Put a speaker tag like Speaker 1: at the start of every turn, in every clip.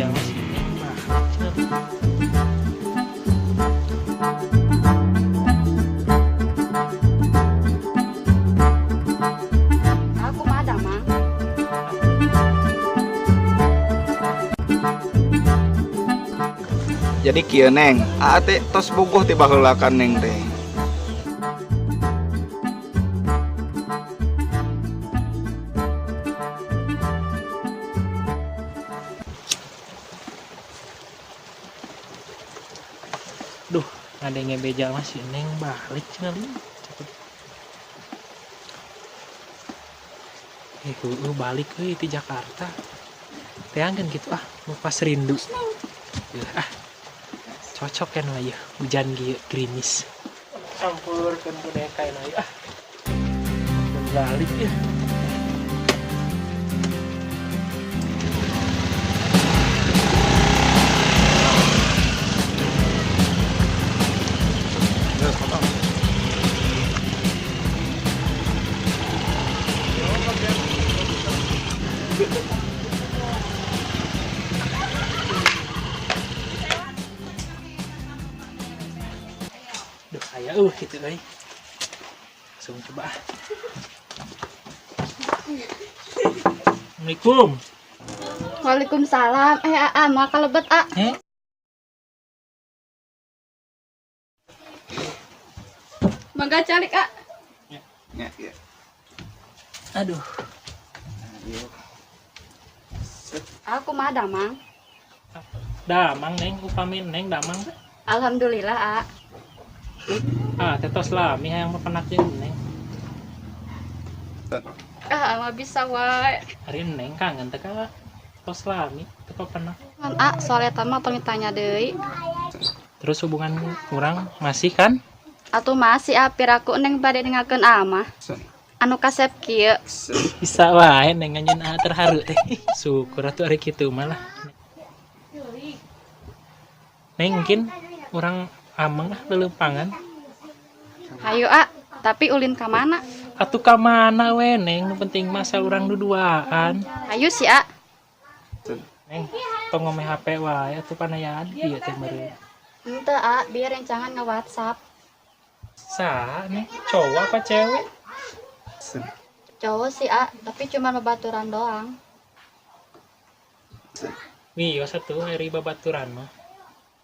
Speaker 1: beja masih neng bah.
Speaker 2: Aku mah ada mang.
Speaker 3: Jadi kieu neng, teh tos bogoh ti baheula kan neng teh.
Speaker 1: Duh, ada yang beja masih neng balik sekali. Lu balik di Jakarta. Teangkan gitu pas rindu. Ya, cocok kan lah ya hujan gerimis. Campur kan boneka lah ya. Balik ya. Duh, kayak gitu langsung coba. Assalamualaikum.
Speaker 2: Waalaikumsalam. Mau kalebet Mangga calik
Speaker 3: Ya, ya.
Speaker 1: Aduh,
Speaker 2: Aku mah ada mang.
Speaker 1: damang neng upamin neng damang.
Speaker 2: Alhamdulillah
Speaker 1: Tetos lah yang penakin neng.
Speaker 2: mah bisa wae.
Speaker 1: Hari neng kangen teka tos lami teka pernah.
Speaker 2: Soalnya tama pengen tanya deui.
Speaker 1: Terus hubungan kurang masih kan?
Speaker 2: Atuh masih piraku neng bade dengakeun mah. Anu kasep kieu.
Speaker 1: Bisa wae neng nganyen terharu teh. Syukur atuh ari kitu malah. Neng mungkin orang ameng lelempangan.
Speaker 2: Hayu tapi ulin ka mana?
Speaker 1: Atuh ka mana we neng, nu penting mah urang duduaan.
Speaker 2: Hayu sih
Speaker 1: Neng, tong ngomeh HP wae atuh panayaan ieu teh meureun.
Speaker 2: Henteu biar yang jangan nge-WhatsApp.
Speaker 1: Saha neng? Cowok apa cewek?
Speaker 2: Cowok sih tapi cuma babaturan doang.
Speaker 1: Wios atuh hari babaturan mah.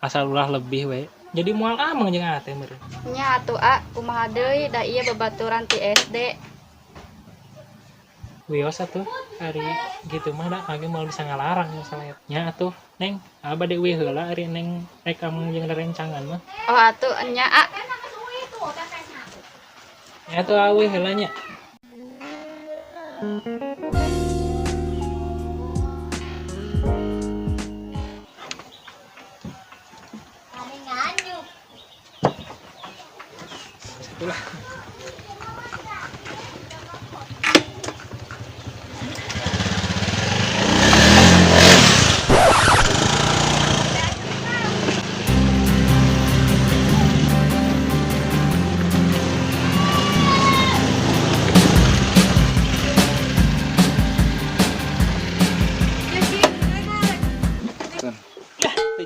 Speaker 1: Asal ulah lebih we. Jadi moal ameng jeung teh meureun.
Speaker 2: Nya atuh kumaha deui da ieu babaturan ti SD.
Speaker 1: Wios atuh hari gitu mah da kami mau bisa ngalarang misalnya. Nya atuh neng, bade we heula ari neng rek ameng jeung rerencangan mah.
Speaker 2: Oh atuh nya
Speaker 1: Nya atuh we heula nya. Itulah.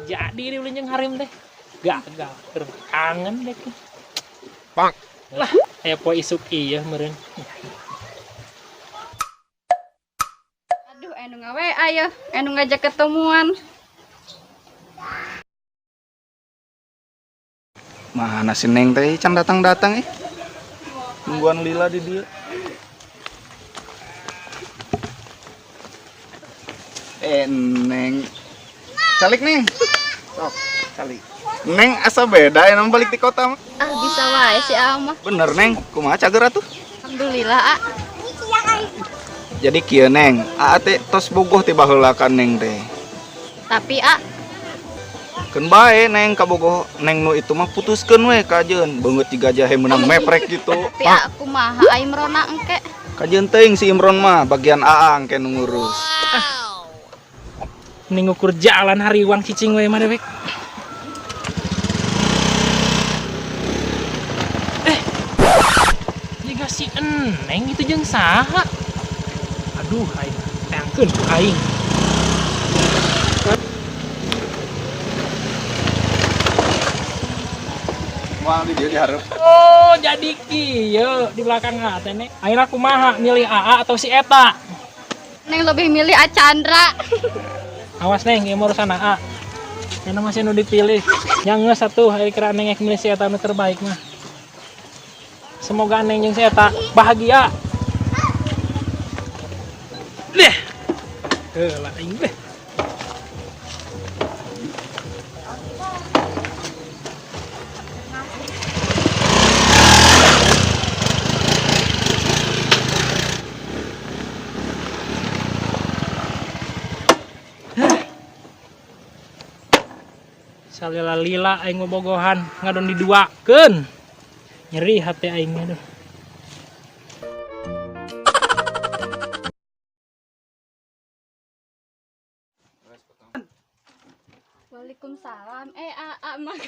Speaker 1: Jadi di ulinya harim teh gagal kangen deh
Speaker 3: Pak.
Speaker 1: lah kayak poe isuk iya meureun.
Speaker 2: Aduh anu ngawe ayo anu ngajak ketemuan.
Speaker 3: Mana si neng teh can datang nungguan lila di dia. Neng calik neng. Sok, calik. Neng asa beda emang balik di kota mah.
Speaker 2: Bisa wae si mah.
Speaker 3: Bener neng, kumaha cager atuh?
Speaker 2: Alhamdulillah
Speaker 3: Jadi kieu neng, teh tos bogoh ti baheula kan neng teh.
Speaker 2: Tapi
Speaker 3: Keun bae neng kabogoh neng nu itu mah putuskeun we kajeun, beungeut ti gajah menang meprek gitu.
Speaker 2: tapi kumaha ai Imrona engke.
Speaker 3: Kajeun teuing si Imron mah bagian Aang ke nu ngurus.
Speaker 1: Ini ngukur jalan hariwang cicing we mah dewek. Jika si Eneng itu jeung saha? Aduh, aing teangkeun ku aing.
Speaker 3: Wah, di dia diharap.
Speaker 1: Oh, jadi kieu di belakang hate nih. Ayeuna kumaha milih AA atau si eta?
Speaker 2: Neng lebih milih Acandra.
Speaker 1: Awas Neng, ieu urusan AA. Karena masih nu dipilih. Yang nges satu hari kira Neng yang milih si eta nu terbaik mah. Semoga Neng jeung si eta bahagia. Deh. Lah aing deh. Salila lila aing bobogohan ngadon diduakeun. Nyeri hati aing aduh.
Speaker 2: Waalaikumsalam. AA mah.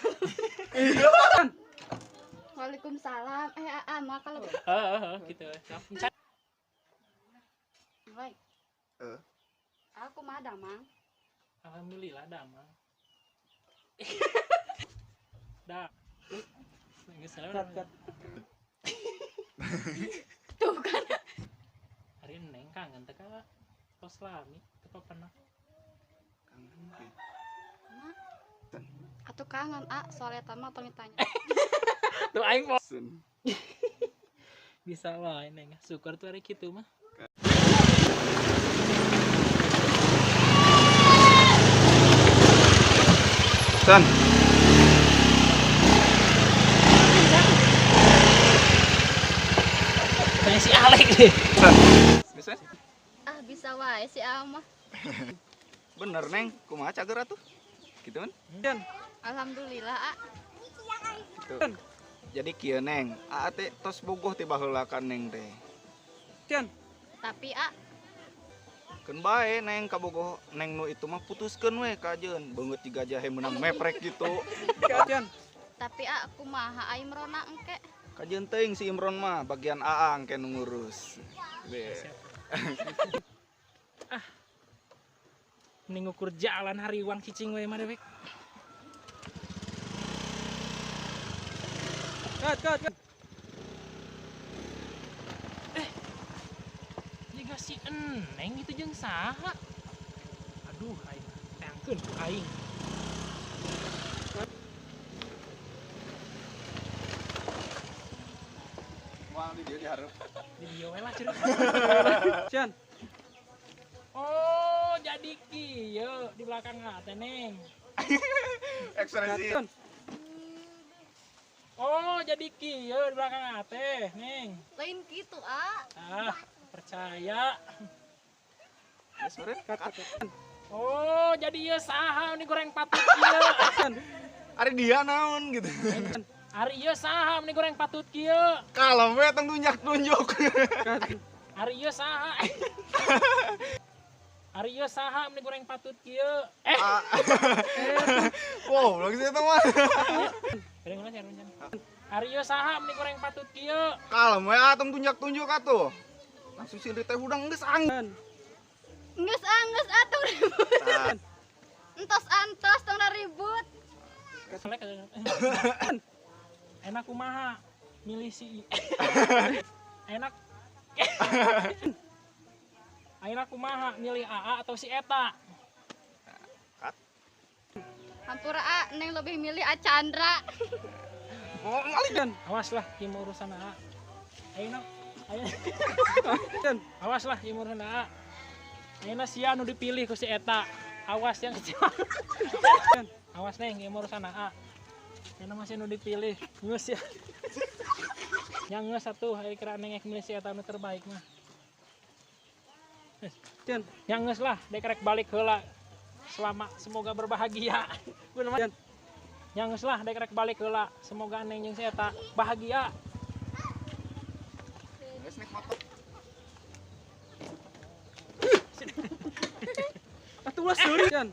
Speaker 2: Waalaikumsalam. AA mah kalau.
Speaker 1: Gitu.
Speaker 2: Baik. Aku mah damang.
Speaker 1: Alhamdulillah damang. Dah. Nggak salah.
Speaker 2: Tuh kan.
Speaker 1: Hari Neng kangen teh ka tos lami teu pernah.
Speaker 2: Atuh kangen soal eta mah tong ditanya.
Speaker 1: Tuh aing mau
Speaker 3: Sun.
Speaker 1: bisa wae Neng. Syukur tuh hari kitu mah.
Speaker 3: Sun.
Speaker 1: Kayak si Alek deh.
Speaker 3: Sun. Bisa?
Speaker 2: Bisa wae si mah.
Speaker 3: Bener Neng, kumaha cager atuh? Gitu kan?
Speaker 2: Alhamdulillah
Speaker 3: Gitu. Jadi kieu Neng, aa teh tos bogoh ti baheula ka Neng teh.
Speaker 2: Tapi
Speaker 3: Keun bae Neng kabogoh Neng nu itu mah putuskeun we kajeun. Beungeut ti gajah menang meprek gitu.
Speaker 2: tapi aku mah Imrona engke.
Speaker 3: Kajeun teuing si Imron mah bagian Aang ke nu ngurus.
Speaker 1: Mending ngukur jalan hariwang cicing we mah dewek. Kat. Jiga si Eneng itu jeung saha? Aduh, aing teangkeun ku aing.
Speaker 3: Wah, di dia diharap.
Speaker 1: Di dieu we lah cenah. Oh, jadi kieu di belakang hate Neng.
Speaker 3: Ekspresi.
Speaker 1: Oh, jadi kieu di belakang hate Neng.
Speaker 2: Lain gitu
Speaker 1: Percaya.
Speaker 3: Geus meureun.
Speaker 1: Oh, jadi ieu saha ini goreng patut kieu.
Speaker 3: Ari dia naon gitu.
Speaker 1: Ari ieu saha ini goreng patut kieu.
Speaker 3: Kalem we tong tunjuk.
Speaker 1: Ari ieu saha. Ari ieu saha ini goreng patut kieu.
Speaker 3: Wow, lagi saya mah.
Speaker 1: Goreng ulah cenah. Ari ieu saha ini goreng patut kieu.
Speaker 3: Kalem we tong tunjuk atuh. Langsung si teh udang geus angin.
Speaker 2: Nges atuh ribut. Entos tong ribut.
Speaker 1: Enak kumaha milih si enak Ayeuna kumaha milih AA atau si eta?
Speaker 2: Hampura Neng lebih milih Acandra.
Speaker 3: Oh, malikan.
Speaker 1: Awas lah ieu urusan AA. Ayeuna awas lah ieu urusan AA. Ayeuna sia nu dipilih ku si eta. Awas yang awas Neng ieu urusan AA. Ayeuna masih nu dipilih. Geus ya. Yang geus satu hari kira Neng yang milih si eta nu terbaik mah. Yang geus lah dek rek balik heula. Semoga berbahagia. Yang geus lah dek rek balik heula. Semoga Neng jeung si eta bahagia.
Speaker 3: Geus naik motor.
Speaker 1: Atuh lah seuri kan.